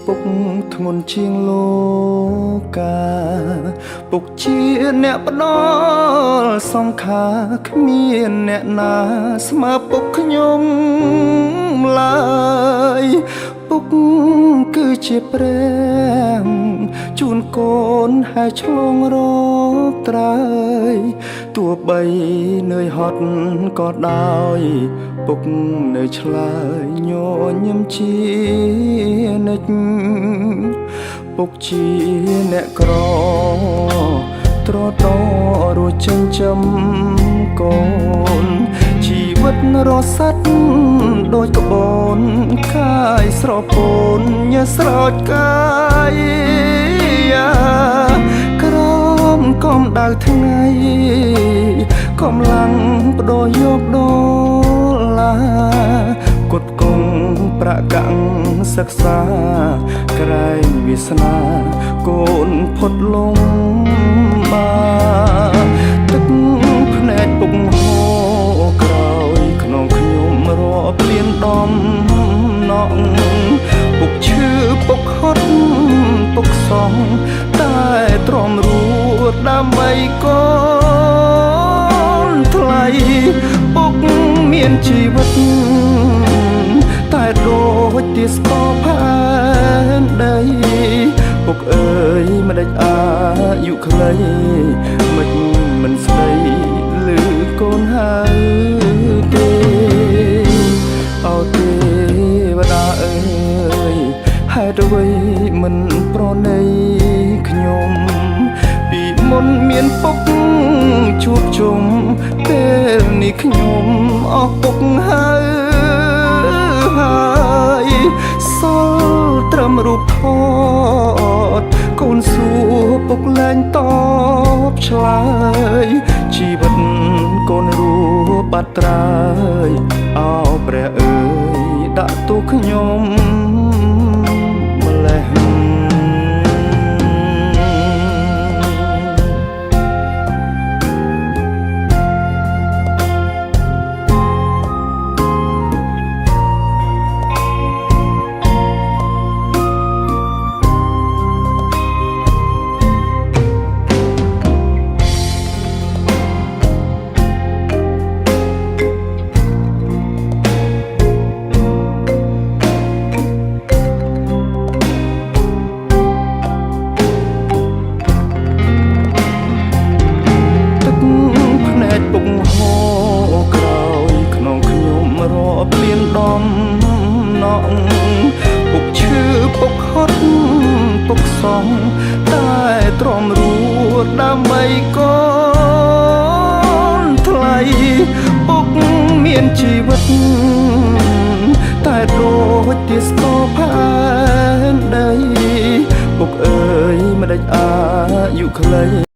ពុកធ្ងន់ជាងលោកកាពុកជាអ្នកផ្ដល់សង្ខារគ្មានអ្នកណាស្មើពុកខ្ញុំឡើយពុកគឺជាព្រះជូនកូនហើយឆ្លងរកត្រើយទោះបីនឿយហត់ក៏ដោយពុកនៅឆ្លើយញញឹមជានិច្ចពុកជាអ្នកក្រត្រតរួចចិញ្ចឹមកូនជីវិតរស់សត្វដូចក្បូនកាយស្រពោនញើស្រោចកាយក្រមកំដៅថ្ងៃកំឡាំងបដូរយកដុល្លារគត់គង់ប្រកាំងសិក្សាក្រែងវាសនាកូនផុតលំបាទឹកភ្នែកពុកហូរក្រោយក្នុងខ្ញុំរាប់លានដំណក់ពុកឈឺពុកហត់ពុកសងតែទ្រាំរួតដើម្បីកូនថ្លៃពុកមានជីវិតតែដូចជាស្គរផែនដីពុកអើយមិនដេចអាយុខ្លីមិនស្ដីឮកូនហើយទេអោទេវតាអើយហេតុអ្វីមិនប្រណីខ្ញុំពីមុនមានពុកជួបជុំពេលនេះខ្ញុំអស់ពុកហើយសល់ត្រឹមរូបថតកូនសួរពុកលែងតបឆ្លើយជីវិតកូនរួបាត់ត្រើយអោព្រះអើយដាក់ទោសខ្ញុំម្លេះព្រៀនដំណក់ពុកឈឺពុកហត់ពុកសងតែទ្រាំរួតដើម្បីកូនថ្លៃពុកមានជីវិតតែដូចជាស្គរផែនដីពុកអើយមិនដេចអាយុខ្លី